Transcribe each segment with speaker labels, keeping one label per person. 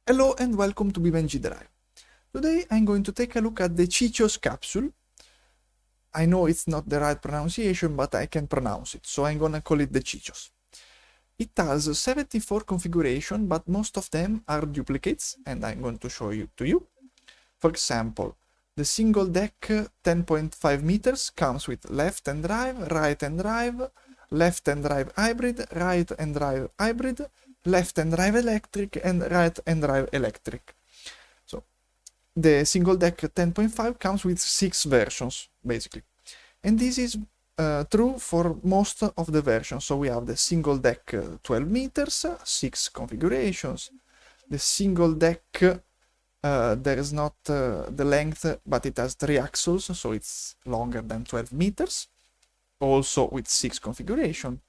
Speaker 1: Hello and welcome to BeamNG.drive. Today I'm going to take a look at the Cycjos capsule. I know it's not the right pronunciation, but I can pronounce it, so I'm gonna call it the Cycjos. It has 74 configurations, but most of them are duplicates, and I'm going to show you to you. For example, the single deck 10.5 meters comes with left and drive, right and drive, left and drive hybrid, right and drive hybrid, left and drive electric, and right and drive electric. So the single deck 10.5 comes with 6 versions basically, and this is true for most of the versions. So we have the single deck 12 meters, 6 configurations. The single deck there is not the length, but it has 3 axles, so it's longer than 12 meters, also with 6 configuration.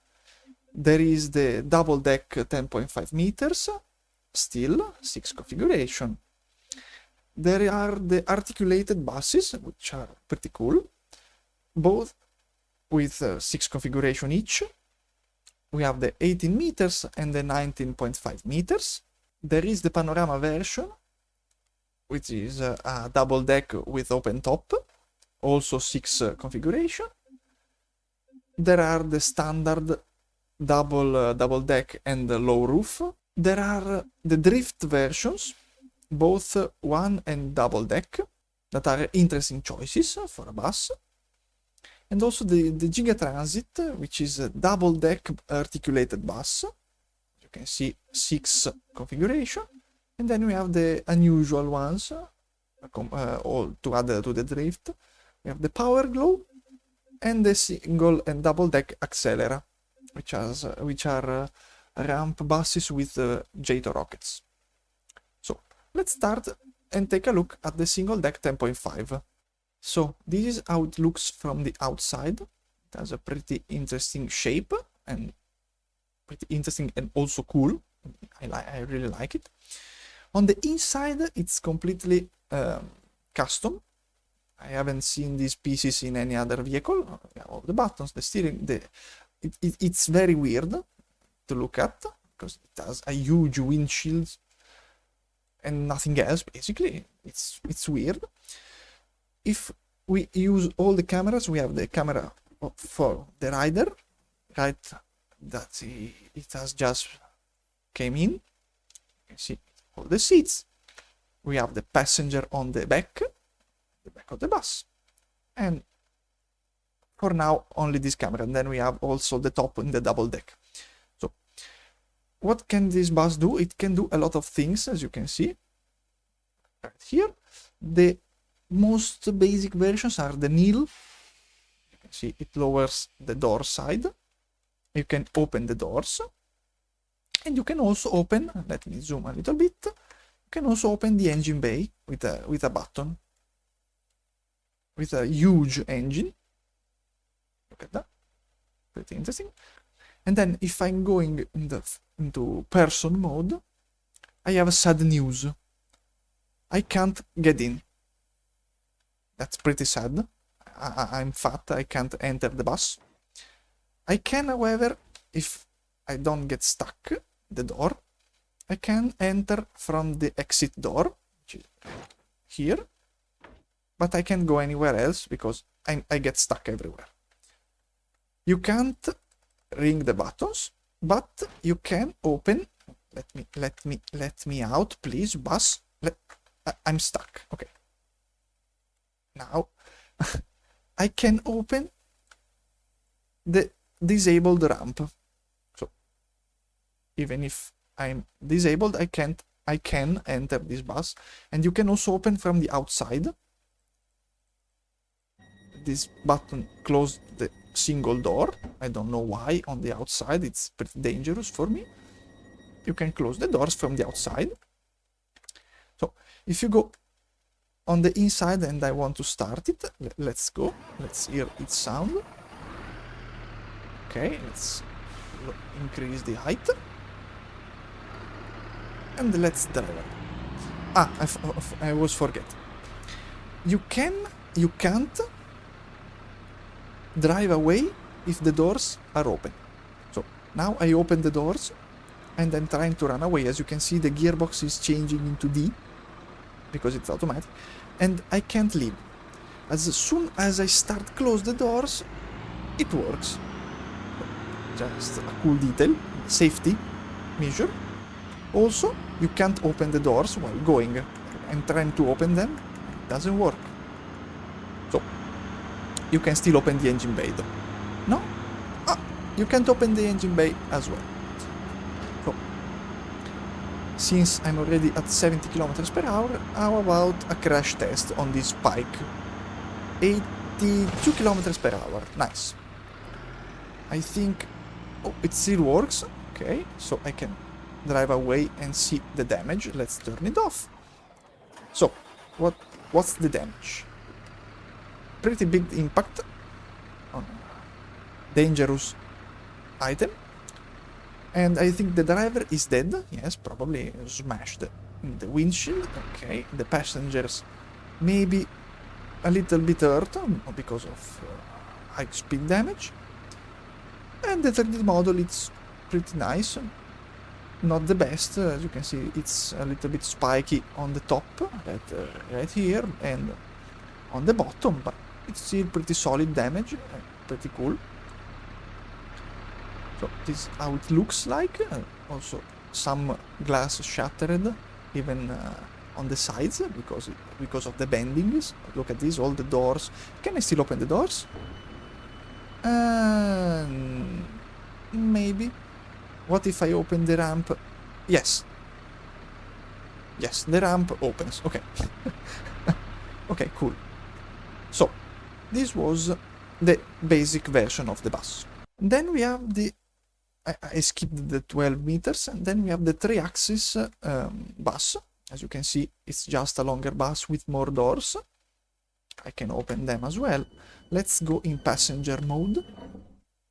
Speaker 1: There is the double deck 10.5 meters, still 6 configuration. There are the articulated buses, which are pretty cool, both with 6 configuration each. We have the 18 meters and the 19.5 meters. There is the panorama version, which is a double deck with open top, also 6 configuration. There are the standard double deck and the low roof. There are the drift versions, both one and double deck, that are interesting choices for a bus. And also the Giga Transit, which is a double deck articulated bus. You can see 6 configuration. And then we have the unusual ones, all to add to the drift. We have the Power Glow and the single and double deck Accelera, which are ramp buses with JETO rockets. So let's start and take a look at the single deck 10.5. So this is how it looks from the outside. It has a pretty interesting shape and pretty interesting and also cool. I really like it. On the inside, it's completely custom. I haven't seen these pieces in any other vehicle. All the buttons, the steering, it's very weird to look at because it has a huge windshield and nothing else. Basically, it's weird. If we use all the cameras, we have the camera for the rider, right? That it has just came in. You can see all the seats. We have the passenger on the back of the bus, and for now only this camera. And then we have also the top in the double deck. So what can this bus do? It can do a lot of things, as you can see right here. The most basic versions are the kneel. You can see it lowers the door side. You can open the doors, and you can also open, let me zoom a little bit, you can also open the engine bay with a button, with a huge engine. Look at that, pretty interesting. And then if I'm going into person mode, I have sad news. I can't get in. That's pretty sad. I'm fat, I can't enter the bus. I can, however, if I don't get stuck the door, I can enter from the exit door, which is here, but I can't go anywhere else because I get stuck everywhere. You can't ring the buttons, but you can open. Let me out, please, bus. I'm stuck. Okay. Now I can open the disabled ramp. So even if I'm disabled, I can enter this bus, and you can also open from the outside. This button closed the single door. I don't know why on the outside. It's pretty dangerous for me. You can close the doors from the outside. So if you go on the inside and I want to start it, let's go. Let's hear its sound. Okay, let's increase the height. And let's drive. I was forgetting. You can't drive away if the doors are open. So now I open the doors. and I'm trying to run away. As you can see, the gearbox is changing into D, because it's automatic, and I can't leave. As soon as I start close the doors, it works. Just a cool detail, safety measure. Also, you can't open the doors while going. I'm trying to open them, it doesn't work. So, you can still open the engine bay though. No? Ah, you can't open the engine bay as well. So, since I'm already at 70 km per hour, how about a crash test on this bike? 82 km per hour, nice. I think, oh, it still works. Okay, so I can drive away and see the damage. Let's turn it off. So, what's the damage? Pretty big impact on a dangerous item. And I think the driver is dead. Yes, probably smashed in the windshield. Okay, the passengers maybe a little bit hurt because of high speed damage. And the 3D model, it's pretty nice. Not the best, as you can see, it's a little bit spiky on the top, right here, and on the bottom, but it's still pretty solid damage, pretty cool. So this is how it looks like. Also some glass shattered, even on the sides, because of the bendings. Look at this, all the doors. Can I still open the doors? Maybe. What if I open the ramp? Yes. Yes, the ramp opens. Okay. Okay, cool. So, this was the basic version of the bus. Then we have the... I skipped the 12 meters, and then we have the 3-axis bus. As you can see, it's just a longer bus with more doors. I can open them as well. Let's go in passenger mode.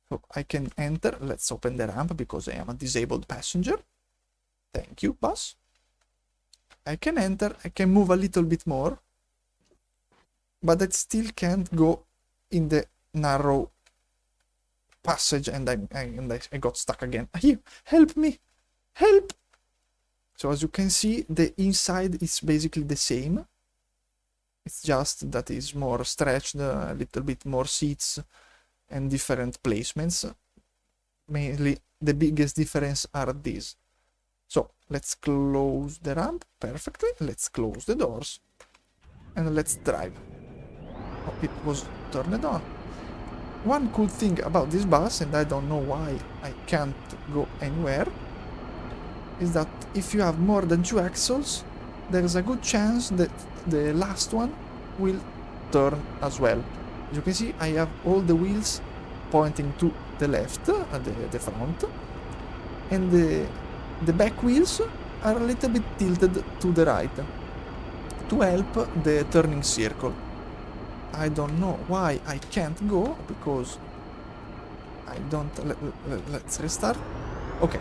Speaker 1: So I can enter. Let's open the ramp because I am a disabled passenger. Thank you, bus. I can enter. I can move a little bit more. But I still can't go in the narrow passage, and I got stuck again. Here, help me! Help! So as you can see, the inside is basically the same. It's just that it's more stretched, a little bit more seats and different placements. Mainly, the biggest difference are these. So, let's close the ramp perfectly. Let's close the doors. And let's drive. Oh, it was turned on. One cool thing about this bus, and I don't know why I can't go anywhere, is that if you have more than 2 axles, there's a good chance that the last one will turn as well. As you can see, I have all the wheels pointing to the left, the front, and the back wheels are a little bit tilted to the right to help the turning circle. I don't know why I can't go, because I don't... let's restart. Okay,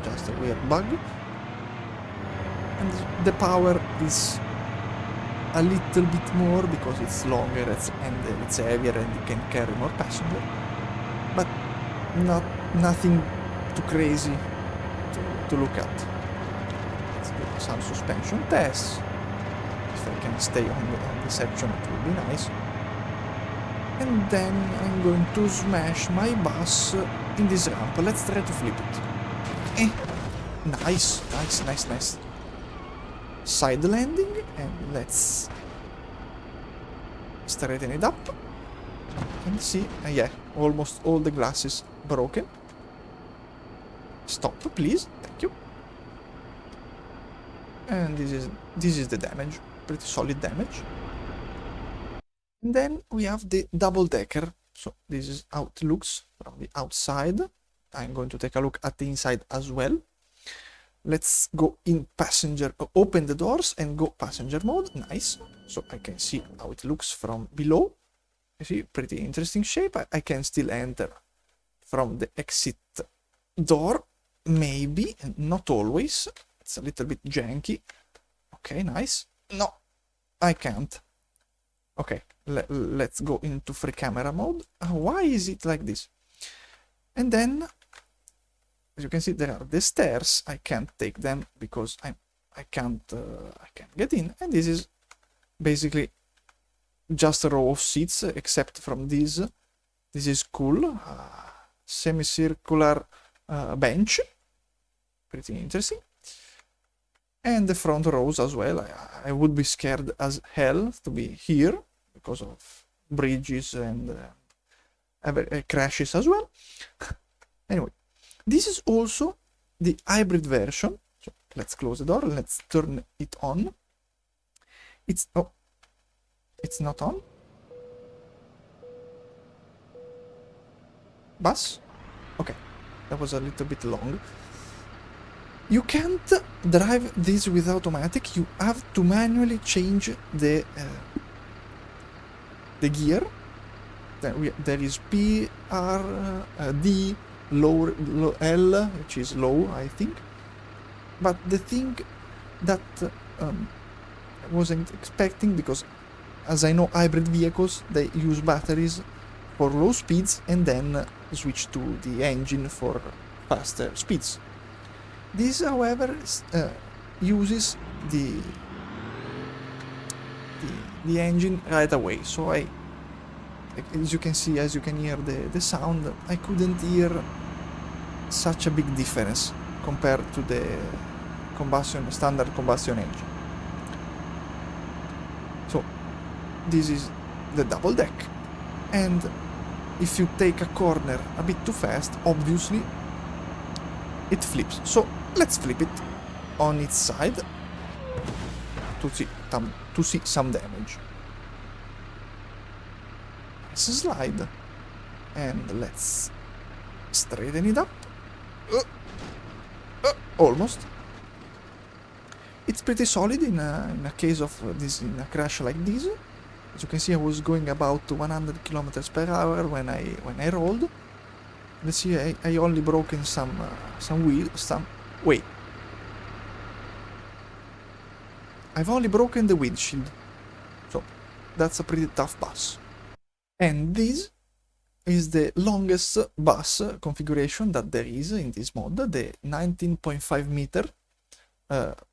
Speaker 1: just a weird bug. And the power is a little bit more because it's longer and it's heavier and you can carry more passengers, but nothing too crazy to look at. Let's do some suspension tests. If I can stay on the section, it will be nice. And then I'm going to smash my bus in this ramp. Let's try to flip it. Nice. Side landing, and let's straighten it up and see. Yeah, almost all the glass is broken. Stop, please. Thank you. And this is the damage. Pretty solid damage. And then we have the double decker. So this is how it looks from the outside. I'm going to take a look at the inside as well. Let's go in passenger, open the doors and go passenger mode. Nice. So I can see how it looks from below. You see, pretty interesting shape. I can still enter from the exit door. Maybe, not always. It's a little bit janky. Okay, nice. No, I can't. Okay, let's go into free camera mode. Why is it like this? And then as you can see, there are the stairs. I can't take them because I can't get in. And this is basically just a row of seats, except from this. This is cool. Semicircular bench. Pretty interesting. And the front rows as well. I would be scared as hell to be here because of bridges and crashes as well. Anyway, this is also the hybrid version. So let's close the door. Let's turn it on. It's not on. Bus? Okay, that was a little bit long. You can't drive this with automatic. You have to manually change the gear. There is P, R, D, low L, which is low, I think. But the thing that I wasn't expecting, because as I know, hybrid vehicles, they use batteries for low speeds and then switch to the engine for faster speeds. This, however, uses the engine right away. So as you can see, as you can hear the sound, I couldn't hear such a big difference compared to the standard combustion engine. So this is the double deck, and if you take a corner a bit too fast, obviously it flips. So let's flip it on its side to see some damage. Let's slide and let's straighten it up. Almost. It's pretty solid in a case of this, in a crash like this. As you can see, I was going about 100 kilometers per hour when I rolled. Let's see, I only broken some wheels. Wait. I've only broken the windshield. So that's a pretty tough bus. And this is the longest bus configuration that there is in this mod, the 19.5 meter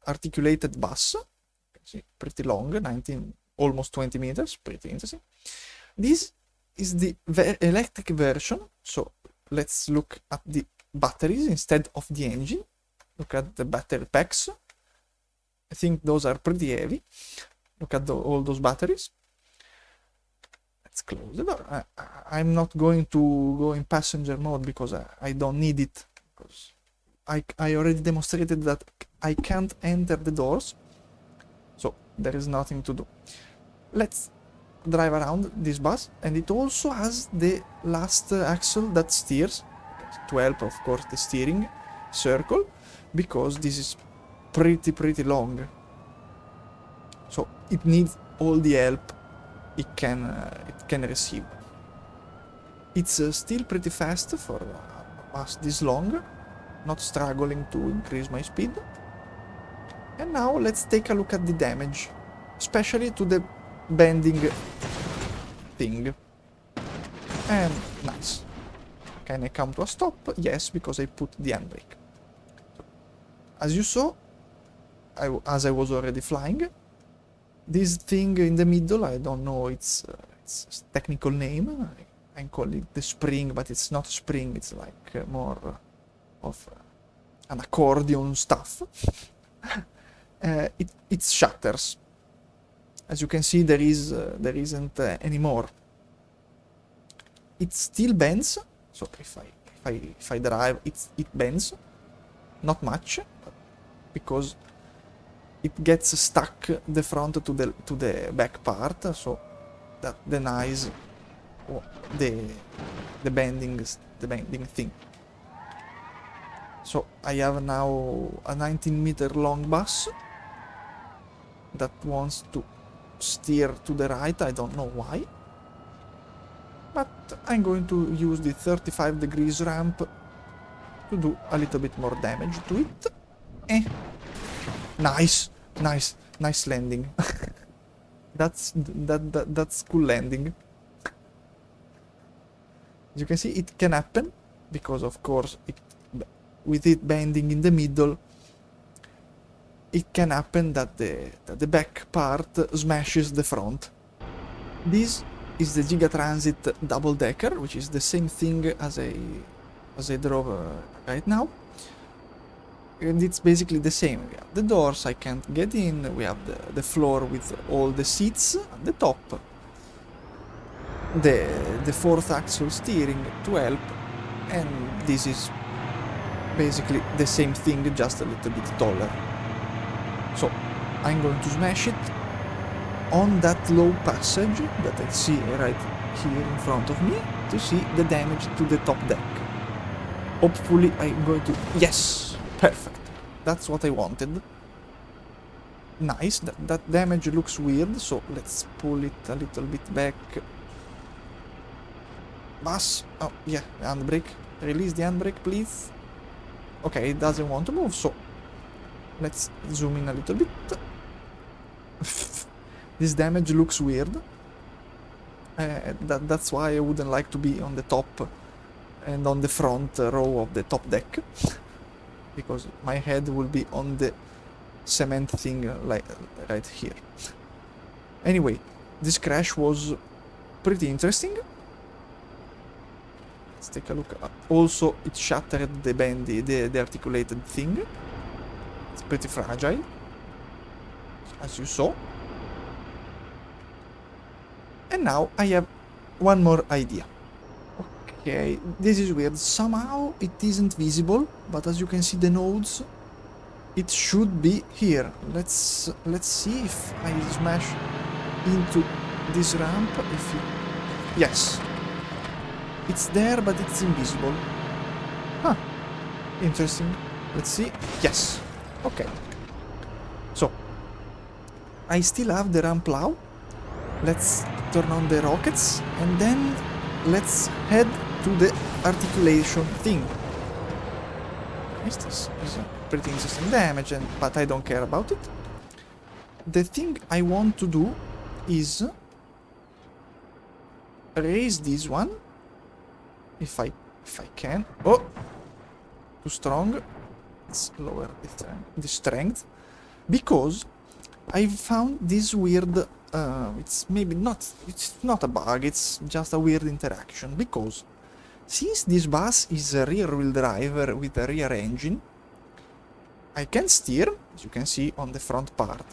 Speaker 1: articulated bus. See, pretty long, almost 20 meters, pretty interesting. This is the electric version, so let's look at the batteries instead of the engine. Look at the battery packs. I think those are pretty heavy. Look at all those batteries. Let's close the door. I'm not going to go in passenger mode because I don't need it. Because I already demonstrated that I can't enter the doors. So there is nothing to do. Let's drive around this bus, and it also has the last axle that steers to help, of course, the steering circle, because this is pretty long. So it needs all the help it can receive. It's still pretty fast for a bus this long, not struggling to increase my speed. And now let's take a look at the damage, especially to the bending thing. And nice. Can I come to a stop? Yes, because I put the handbrake. So, as you saw, as I was already flying, this thing in the middle, I don't know its technical name. I call it the spring, but it's not spring. It's like more of an accordion stuff. It shatters. As you can see, there isn't anymore. It still bends. So if I drive, it bends. Not much, but because it gets stuck the front to the back part, so that denies the bending thing. So I have now a 19-meter long bus that wants to steer to the right. I don't know why, but I'm going to use the 35 degrees ramp to do a little bit more damage to it. Nice landing. That's cool landing. As you can see, it can happen because, of course, with it bending in the middle, it can happen that the back part smashes the front. This is the Gigatransit double-decker, which is the same thing as I drove right now. And it's basically the same. We have the doors, I can't get in, we have the floor with all the seats at the top, the fourth axle steering to help, and this is basically the same thing, just a little bit taller. So I'm going to smash it on that low passage that I see right here in front of me to see the damage to the top deck. Hopefully I'm going to... Yes! Perfect. That's what I wanted. Nice. That damage looks weird, so let's pull it a little bit back. Bus. Oh, yeah, the handbrake. Release the handbrake, please. Okay, it doesn't want to move, so let's zoom in a little bit. This damage looks weird. That's why I wouldn't like to be on the top and on the front row of the top deck. Because my head will be on the cement thing like right here. Anyway, this crash was pretty interesting. Let's take a look. Also, it shattered the bendy, the articulated thing. It's pretty fragile, as you saw. And now I have one more idea. Okay, this is weird. Somehow it isn't visible, but as you can see the nodes, it should be here. Let's see if I smash into this ramp. If you... Yes, it's there, but it's invisible. Huh, interesting. Let's see. Yes, okay. So I still have the ramp plow. Let's turn on the rockets and then let's head to the articulation thing. This is a pretty interesting damage, but I don't care about it. The thing I want to do is raise this one, if I can. Oh, too strong. Let's lower the strength, because I found this weird. It's not a bug, it's just a weird interaction, because since this bus is a rear-wheel drive with a rear engine, I can steer, as you can see on the front part.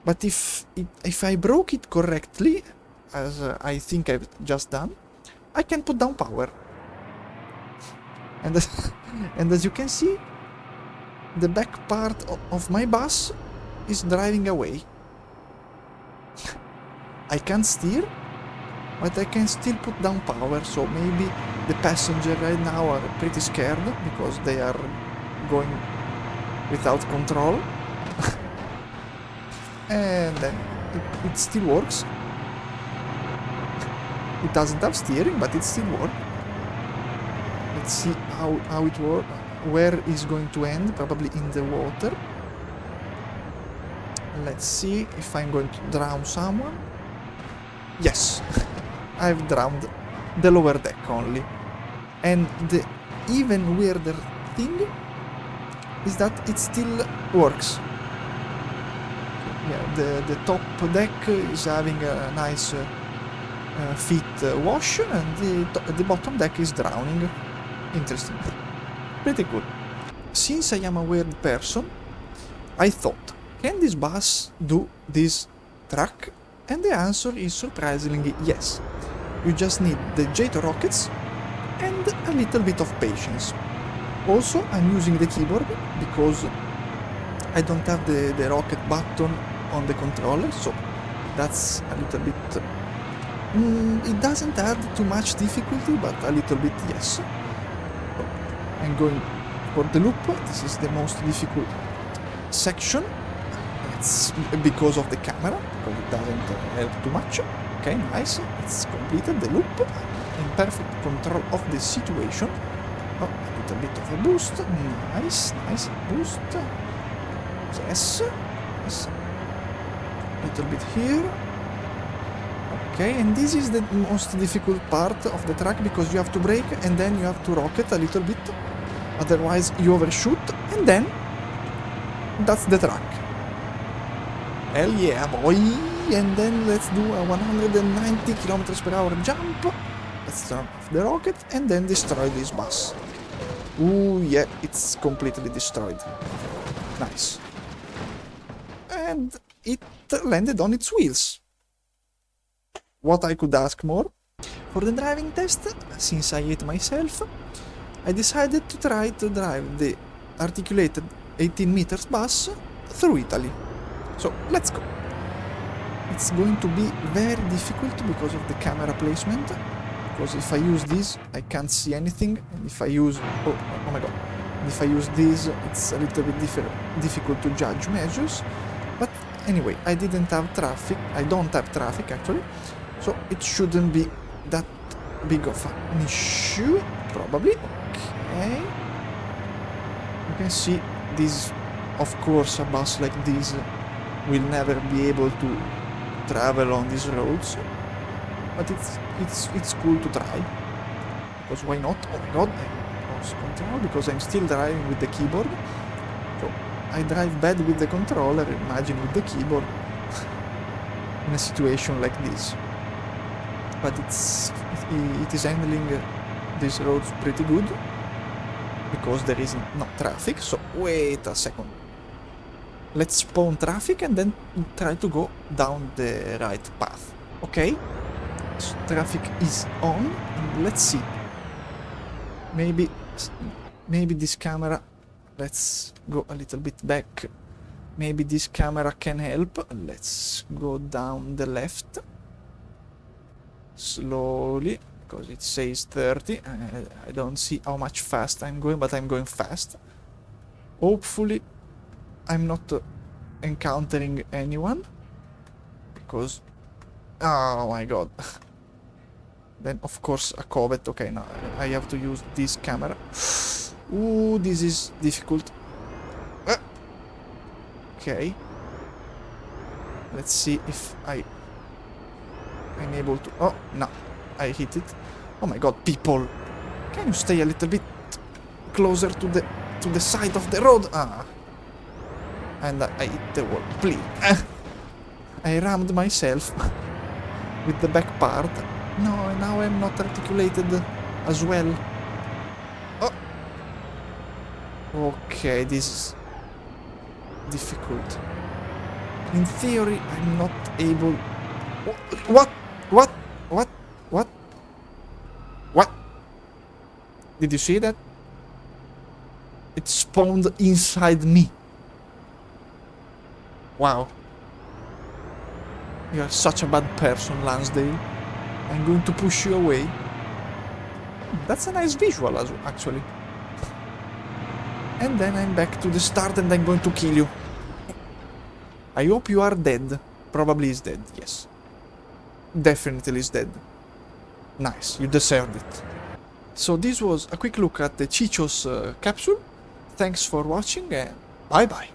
Speaker 1: But if I broke it correctly, as I think I've just done, I can put down power. And and as you can see, the back part of my bus is driving away. I can't steer, but I can still put down power, so maybe the passengers right now are pretty scared because they are going without control. And then it still works. It doesn't have steering, but it still works. Let's see how it works, where it's going to end, probably in the water. Let's see if I'm going to drown someone. Yes, I've drowned the lower deck only. And the even weirder thing is that it still works. Yeah, the top deck is having a nice feet wash, and the bottom deck is drowning. Interesting. Pretty cool. Since I am a weird person, I thought, can this bus do this truck? And the answer is surprisingly yes. You just need the J2 rockets and a little bit of patience. Also, I'm using the keyboard because I don't have the rocket button on the controller, so that's a little bit... it doesn't add too much difficulty, but a little bit yes. I'm going for the loop. This is the most difficult section. It's because of the camera, because it doesn't help too much. Okay, nice. It's completed the loop in perfect control of the situation. Oh, a little bit of a boost. Nice, nice boost. Yes, yes. A little bit here. Okay, and this is the most difficult part of the track because you have to brake and then you have to rocket a little bit. otherwise you overshoot, and then that's the track. Hell yeah, boy! And then let's do a 190 kilometers per hour jump. Let's turn off the rocket and then destroy this bus. Ooh, yeah, it's completely destroyed. Nice. And it landed on its wheels. What I could ask more? For the driving test, since I hate myself, I decided to try to drive the articulated 18 meters bus through Italy. So let's go. It's going to be very difficult because of the camera placement. Because if I use this, I can't see anything. And if I use... oh my god. If I use this, it's a little bit difficult to judge measures. But anyway, I didn't have traffic. I don't have traffic, actually. So it shouldn't be that big of an issue, probably. Okay. You can see this, of course, a bus like this will never be able to travel on these roads, but it's cool to try, because why not? Oh my god, I lost control because I'm still driving with the keyboard. So I drive bad with the controller, imagine with the keyboard in a situation like this. But it is handling these roads pretty good because there is no traffic. So wait a second. Let's spawn traffic and then try to go down the right path. Okay, so traffic is on, and let's see. Maybe this camera, let's go a little bit back. Maybe this camera can help. Let's go down the left. Slowly, because it says 30. I don't see how much fast I'm going, but I'm going fast. Hopefully I'm not encountering anyone, because oh my god. Then of course a covet. Okay, now I have to use this camera. Ooh, this is difficult. Okay, let's see if I'm able to... oh no, I hit it. Oh my god, people, can you stay a little bit closer to the side of the road? And I hit the wall, please. I rammed myself with the back part. No, now I'm not articulated as well. Oh. Okay, this is difficult. In theory, I'm not able... What? What? What? What? What? Did you see that? It spawned inside me. Wow. You are such a bad person, Lansdale. I'm going to push you away. That's a nice visual, actually. And then I'm back to the start and I'm going to kill you. I hope you are dead. Probably is dead, yes. Definitely is dead. Nice, you deserved it. So this was a quick look at the Cycjos capsule. Thanks for watching and bye bye.